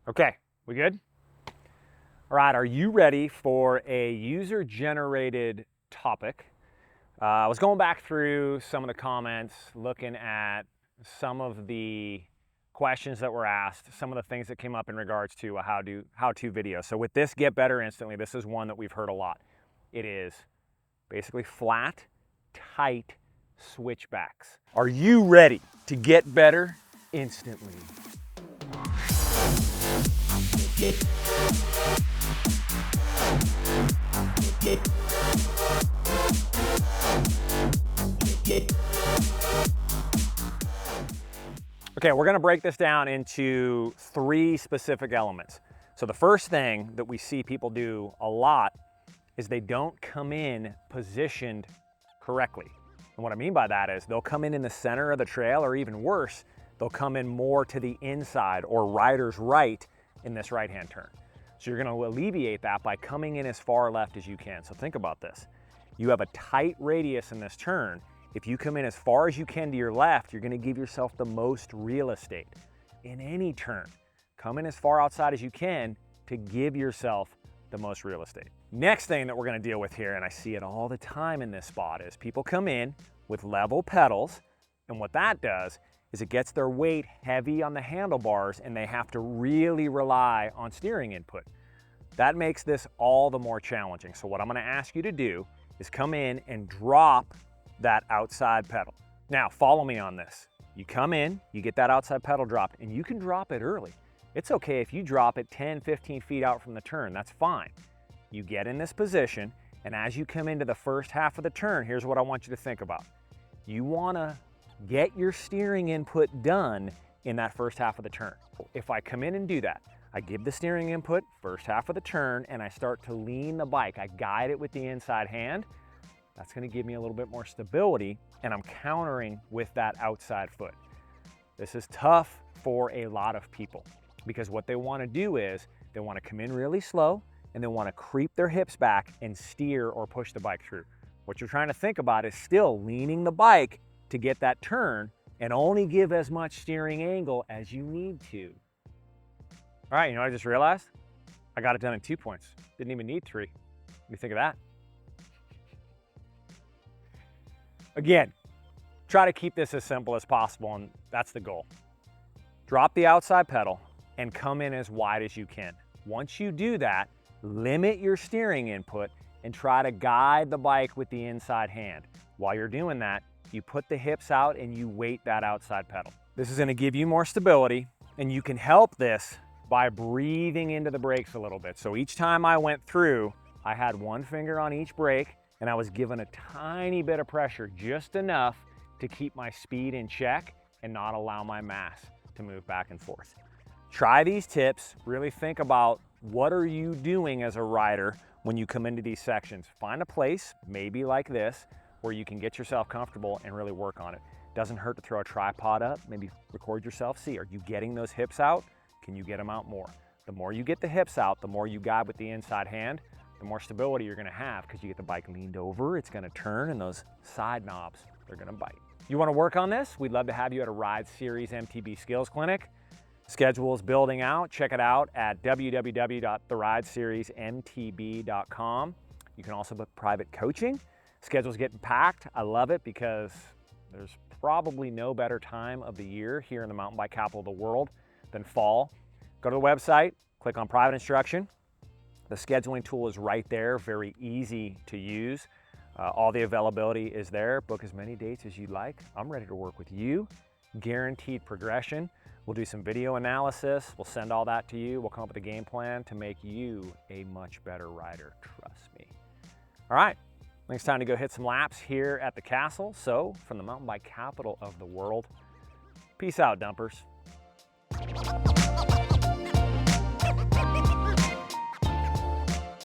Okay, we good? All right, are you ready for a user-generated topic? I was going back through some of the comments, looking at some of the questions that were asked, some of the things that came up in regards to a how-to video. So with this Get Better Instantly, this is one that we've heard a lot. It is basically flat, tight switchbacks. Are you ready to get better instantly? Okay, we're gonna break this down into 3 specific elements. So the first thing that we see people do a lot is they don't come in positioned correctly. And what I mean by that is they'll come in the center of the trail, or even worse, they'll come in more to the inside or rider's right in this right-hand turn. So you're gonna alleviate that by coming in as far left as you can. So think about this. You have a tight radius in this turn. If you come in as far as you can to your left, you're gonna give yourself the most real estate. In any turn, come in as far outside as you can to give yourself the most real estate. Next thing that we're gonna deal with here, and I see it all the time in this spot, is people come in with level pedals, and what that does is it gets their weight heavy on the handlebars and they have to really rely on steering input. That makes this all the more challenging. So what I'm gonna ask you to do is come in and drop that outside pedal. Now, follow me on this. You come in, you get that outside pedal dropped, and you can drop it early. It's okay if you drop it 10, 15 feet out from the turn, that's fine. You get in this position, and as you come into the first half of the turn, here's what I want you to think about. You wanna get your steering input done in that first half of the turn. If I come in and do that, I give the steering input first half of the turn, and I start to lean the bike. I guide it with the inside hand. That's gonna give me a little bit more stability, and I'm countering with that outside foot. This is tough for a lot of people because what they wanna do is they wanna come in really slow and they wanna creep their hips back and steer or push the bike through. What you're trying to think about is still leaning the bike to get that turn and only give as much steering angle as you need to. All right, you know what I just realized? I got it done in 2 points. Didn't even need 3. What do you think of that? Again, try to keep this as simple as possible, and that's the goal. Drop the outside pedal and come in as wide as you can. Once you do that, limit your steering input and try to guide the bike with the inside hand. While you're doing that, you put the hips out and you weight that outside pedal. This is gonna give you more stability, and you can help this by breathing into the brakes a little bit. So each time I went through, I had one finger on each brake, and I was given a tiny bit of pressure, just enough to keep my speed in check and not allow my mass to move back and forth. Try these tips, really think about what are you doing as a rider when you come into these sections. Find a place, maybe like this, where you can get yourself comfortable and really work on it. Doesn't hurt to throw a tripod up, maybe record yourself, see, are you getting those hips out? Can you get them out more? The more you get the hips out, the more you guide with the inside hand, the more stability you're gonna have because you get the bike leaned over, it's gonna turn, and those side knobs, they're gonna bite. You wanna work on this? We'd love to have you at a Ride Series MTB Skills Clinic. Schedule is building out. Check it out at www.therideseriesmtb.com. You can also book private coaching. Schedule's getting packed. I love it because there's probably no better time of the year here in the mountain bike capital of the world than fall. Go to the website, click on private instruction. The scheduling tool is right there, very easy to use. All the availability is there. Book as many dates as you'd like. I'm ready to work with you. Guaranteed progression. We'll do some video analysis. We'll send all that to you. We'll come up with a game plan to make you a much better rider. Trust me. All right, I think it's time to go hit some laps here at the castle. So from the mountain bike capital of the world, peace out, dumpers.